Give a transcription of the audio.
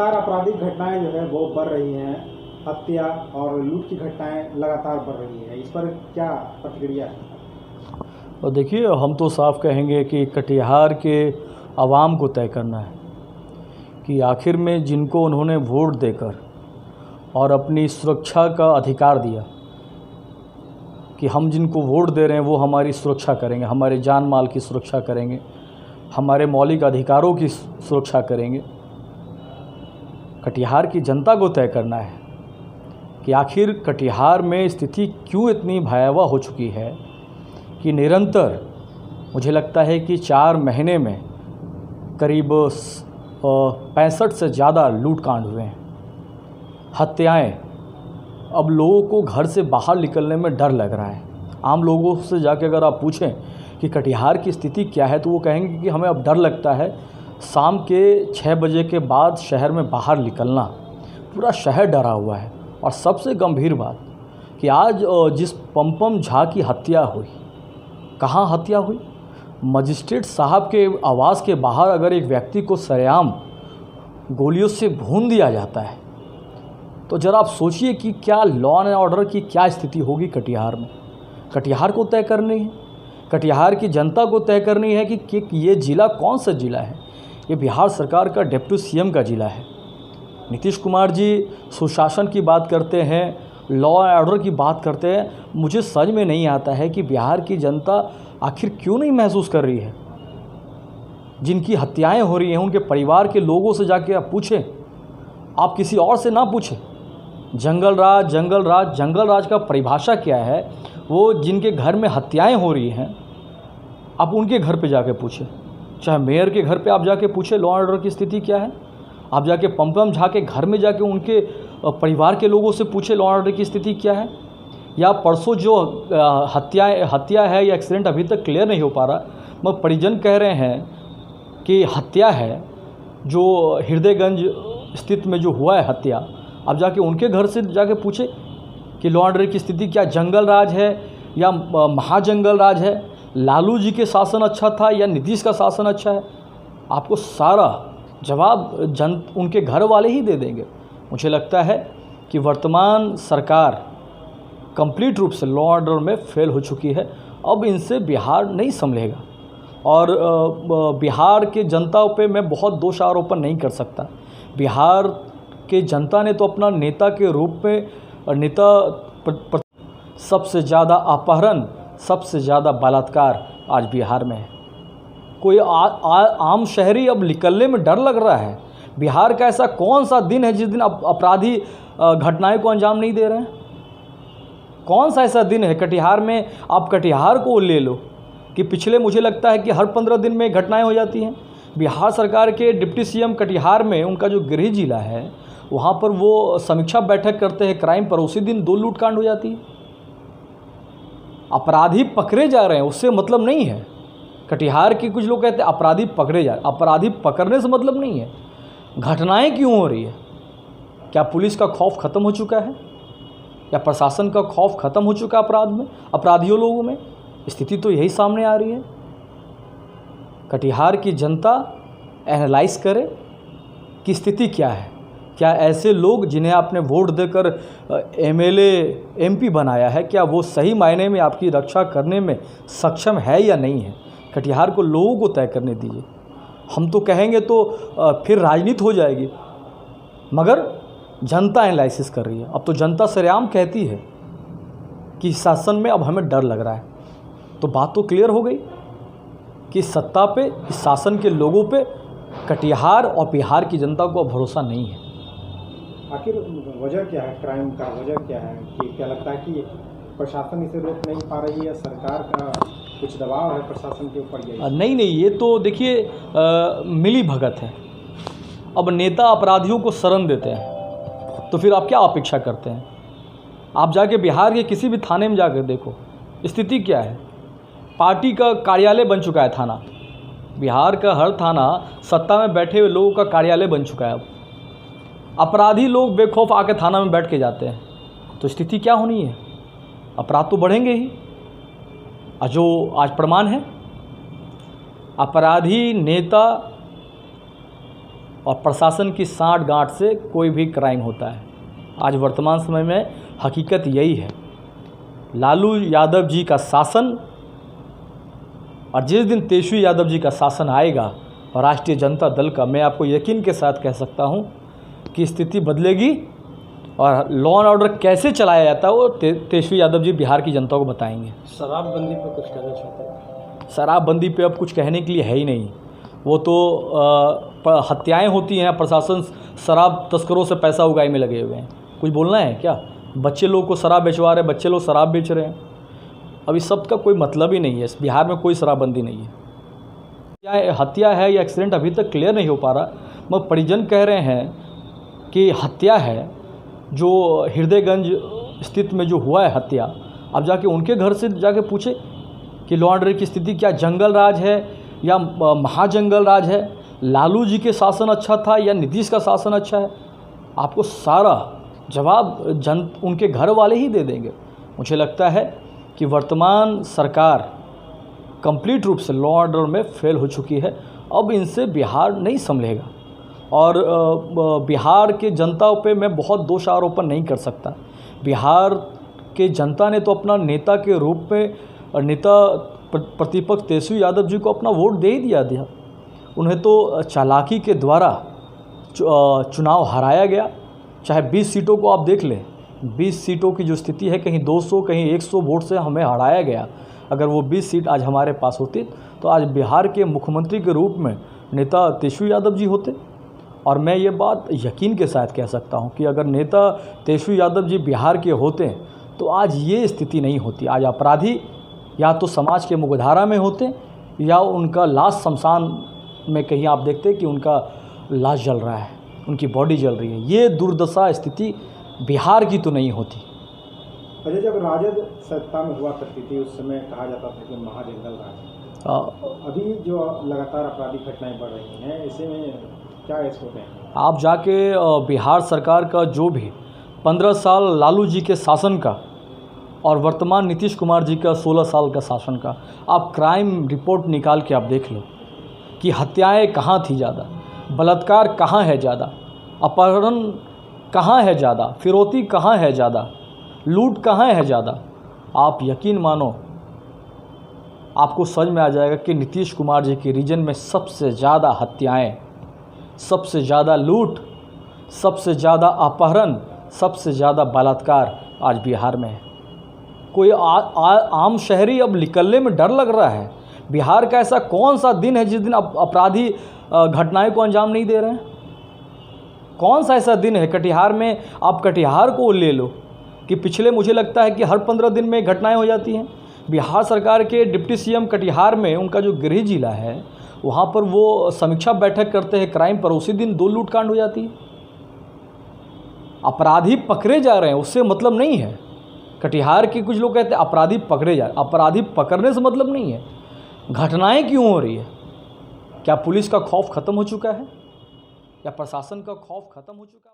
लगातार आपराधिक घटनाएं जो है वो बढ़ रही हैं, हत्या और लूट की घटनाएं लगातार बढ़ रही हैं, इस पर क्या प्रतिक्रिया है? और देखिए, हम तो साफ कहेंगे कि कटिहार के आवाम को तय करना है कि आखिर में जिनको उन्होंने वोट देकर और अपनी सुरक्षा का अधिकार दिया कि हम जिनको वोट दे रहे हैं वो हमारी सुरक्षा करेंगे, हमारे जान माल की सुरक्षा करेंगे, हमारे मौलिक अधिकारों की सुरक्षा करेंगे। कटिहार की जनता को तय करना है कि आखिर कटिहार में स्थिति क्यों इतनी भयावह हो चुकी है कि निरंतर मुझे लगता है कि 4 महीने में करीब 65 से ज़्यादा लूटकांड हुए हैं, हत्याएं। अब लोगों को घर से बाहर निकलने में डर लग रहा है। आम लोगों से जाके अगर आप पूछें कि कटिहार की स्थिति क्या है तो वो कहेंगे कि हमें अब डर लगता है शाम के 6 बजे के बाद शहर में बाहर निकलना। पूरा शहर डरा हुआ है। और सबसे गंभीर बात कि आज जिस पम्पम झा की हत्या हुई, कहाँ हत्या हुई? मजिस्ट्रेट साहब के आवास के बाहर अगर एक व्यक्ति को सरेआम गोलियों से भून दिया जाता है तो जरा आप सोचिए कि क्या लॉ एंड ऑर्डर की क्या स्थिति होगी कटिहार में। कटिहार को तय करनी है, कटिहार की जनता को तय करनी है कि ये ज़िला कौन सा ज़िला है। ये बिहार सरकार का डिप्टी सीएम का ज़िला है। नीतीश कुमार जी सुशासन की बात करते हैं, लॉ एंड ऑर्डर की बात करते हैं। मुझे समझ में नहीं आता है कि बिहार की जनता आखिर क्यों नहीं महसूस कर रही है। जिनकी हत्याएं हो रही हैं उनके परिवार के लोगों से जाके आप पूछें, आप किसी और से ना पूछें। जंगल राज का परिभाषा क्या है? वो जिनके घर में हत्याएं हो रही हैं आप उनके घर पे जाके पूछें। चाहे मेयर के घर पे आप जाके पूछें लॉ एंड ऑर्डर की स्थिति क्या है। आप जाके पम्पम झा के घर में जाके उनके परिवार के लोगों से पूछें लॉ एंड ऑर्डर की स्थिति क्या है। या परसों जो हत्या है या एक्सीडेंट अभी तक क्लियर नहीं हो पा रहा, मगर परिजन कह रहे हैं कि हत्या है जो हृदयगंज स्थित में जो हुआ है हत्या। आप जाके उनके घर से जाके पूछे कि लॉ एंड ऑर्डर की स्थिति क्या, जंगल राज है या महाजंगल राज है, लालू जी के शासन अच्छा था या नीतीश का शासन अच्छा है। आपको सारा जवाब उनके घर वाले ही दे देंगे। मुझे लगता है कि वर्तमान सरकार कंप्लीट रूप से लॉ ऑर्डर में फेल हो चुकी है। अब इनसे बिहार नहीं संभलेगा। और बिहार के जनता पे मैं बहुत दोष आरोपण नहीं कर सकता। बिहार के जनता ने तो अपना नेता के रूप में सबसे ज़्यादा अपहरण, सबसे ज़्यादा बलात्कार आज बिहार में है। कोई आम शहरी अब निकलने में डर लग रहा है। बिहार का ऐसा कौन सा दिन है जिस दिन अपराधी घटनाएं को अंजाम नहीं दे रहे हैं? कौन सा ऐसा दिन है कटिहार में? आप कटिहार को ले लो कि पिछले मुझे लगता है कि हर 15 दिन में घटनाएं हो जाती हैं। बिहार सरकार के डिप्टी सीएम कटिहार में उनका जो गृह जिला है वहाँ पर वो समीक्षा बैठक करते हैं क्राइम पर, उसी दिन 2 लूटकांड हो जाती है। अपराधी पकड़े जा रहे हैं उससे मतलब नहीं है। कटिहार के कुछ लोग कहते हैं अपराधी पकड़े जा रहे, अपराधी पकड़ने से मतलब नहीं है। घटनाएं क्यों हो रही है? क्या पुलिस का खौफ ख़त्म हो चुका है या प्रशासन का खौफ ख़त्म हो चुका है अपराधियों लोगों में? स्थिति तो यही सामने आ रही है। कटिहार की जनता एनालाइज करे कि स्थिति क्या है। क्या ऐसे लोग जिन्हें आपने वोट देकर एमएलए एमपी बनाया है, क्या वो सही मायने में आपकी रक्षा करने में सक्षम है या नहीं है? कटिहार को लोगों को तय करने दीजिए। हम तो कहेंगे तो फिर राजनीति हो जाएगी, मगर जनता एनालिसिस कर रही है। अब तो जनता सरेआम कहती है कि शासन में अब हमें डर लग रहा है। तो बात तो क्लियर हो गई कि सत्ता पे, इस शासन के लोगों पे कटिहार और बिहार की जनता को अब भरोसा नहीं है। आखिर वजह क्या है? क्राइम का वजह क्या है? कि क्या लगता है कि प्रशासन इसे रोक नहीं पा रही है, सरकार का कुछ दबाव है प्रशासन के ऊपर? नहीं, ये तो देखिए मिली भगत है। अब नेता अपराधियों को शरण देते हैं तो फिर आप क्या अपेक्षा करते हैं? आप जाके बिहार के किसी भी थाने में जाकर देखो, स्थिति क्या है। पार्टी का कार्यालय बन चुका है थाना। बिहार का हर थाना सत्ता में बैठे हुए लोगों का कार्यालय बन चुका है। अब अपराधी लोग बेखौफ आके थाना में बैठ के जाते हैं, तो स्थिति क्या होनी है? अपराध तो बढ़ेंगे ही। जो आज प्रमाण है, अपराधी नेता और प्रशासन की सांठ गांठ से कोई भी क्राइम होता है। आज वर्तमान समय में हकीकत यही है। लालू यादव जी का शासन, और जिस दिन तेजस्वी यादव जी का शासन आएगा और राष्ट्रीय जनता दल का, मैं आपको यकीन के साथ कह सकता हूं कि स्थिति बदलेगी और लॉ एंड ऑर्डर कैसे चलाया जाता है वो तेजस्वी यादव जी बिहार की जनता को बताएंगे। शराबबंदी पर कुछ कहना चाहते हैं? शराबबंदी पे अब कुछ कहने के लिए है ही नहीं। वो तो हत्याएं होती हैं, प्रशासन शराब तस्करों से पैसा उगाए में लगे हुए हैं। कुछ बोलना है क्या? बच्चे लोग को शराब बेचवा रहे हैं, बच्चे लोग शराब बेच रहे हैं। अब इस सब का कोई मतलब ही नहीं है। बिहार में कोई शराबबंदी नहीं है। क्या हत्या है या एक्सीडेंट अभी तक क्लियर नहीं हो पा रहा, मगर परिजन कह रहे हैं कि हत्या है। जो हृदयगंज स्थित में जो हुआ है हत्या, अब जाके उनके घर से जाके पूछे कि लॉ ऑर्डर की स्थिति क्या जंगल राज है या महाजंगल राज है, लालू जी के शासन अच्छा था या नीतीश का शासन अच्छा है, आपको सारा जवाब उनके घर वाले ही दे देंगे। मुझे लगता है कि वर्तमान सरकार कंप्लीट रूप से लॉ ऑर्डर में फेल हो चुकी है। अब इनसे बिहार नहीं संभलेगा और बिहार के जनता पे मैं बहुत दोष आरोपण नहीं कर सकता। बिहार के जनता ने तो अपना नेता के रूप में, नेता प्रतिपक्ष तेजस्वी यादव जी को अपना वोट दे ही दिया। उन्हें तो चालाकी के द्वारा चुनाव हराया गया। चाहे 20 सीटों को आप देख लें, 20 सीटों की जो स्थिति है, कहीं 200 कहीं 100 वोट से हमें हराया गया। अगर वो 20 सीट आज हमारे पास होती तो आज बिहार के मुख्यमंत्री के रूप में नेता तेजस्वी यादव जी होते। और मैं ये बात यकीन के साथ कह सकता हूँ कि अगर नेता तेजस्वी यादव जी बिहार के होते तो आज ये स्थिति नहीं होती। आज अपराधी या तो समाज के मुख्यधारा में होते या उनका लाश शमशान में कहीं आप देखते कि उनका लाश जल रहा है, उनकी बॉडी जल रही है। ये दुर्दशा स्थिति बिहार की तो नहीं होती। अजय, जब राजद सत्ता में हुआ करती थी उस समय कहा जाता था कि महाजंगल राज। अभी जो लगातार आपराधिक घटनाएं बढ़ रही हैं, ऐसे में क्या ऐसे होते हैं? आप जाके बिहार सरकार का जो भी 15 साल लालू जी के शासन का और वर्तमान नीतीश कुमार जी का 16 साल का शासन का आप क्राइम रिपोर्ट निकाल के आप देख लो कि हत्याएं कहाँ थी ज़्यादा, बलात्कार कहाँ है ज़्यादा, अपहरण कहाँ है ज़्यादा, फिरौती कहाँ है ज़्यादा, लूट कहाँ है ज़्यादा। आप यकीन मानो आपको समझ में आ जाएगा कि नीतीश कुमार जी के रीजन में सबसे ज़्यादा हत्याएं, सबसे ज़्यादा लूट, सबसे ज़्यादा अपहरण, सबसे ज़्यादा बलात्कार आज बिहार में है। कोई आम शहरी अब निकलने में डर लग रहा है। बिहार का ऐसा कौन सा दिन है जिस दिन अपराधी घटनाएं को अंजाम नहीं दे रहे हैं? कौन सा ऐसा दिन है? कटिहार में आप कटिहार को ले लो कि पिछले मुझे लगता है कि हर 15 दिन में घटनाएं हो जाती हैं। बिहार सरकार के डिप्टी सीएम कटिहार में, उनका जो गृह जिला है, वहाँ पर वो समीक्षा बैठक करते हैं क्राइम पर, उसी दिन 2 लूटकांड हो जाती है। अपराधी पकड़े जा रहे हैं, उससे मतलब नहीं है। कटिहार के कुछ लोग कहते हैं अपराधी पकड़े जा रहे, अपराधी पकड़ने से मतलब नहीं है। घटनाएं क्यों हो रही है? क्या पुलिस का खौफ खत्म हो चुका है या प्रशासन का खौफ खत्म हो चुका है?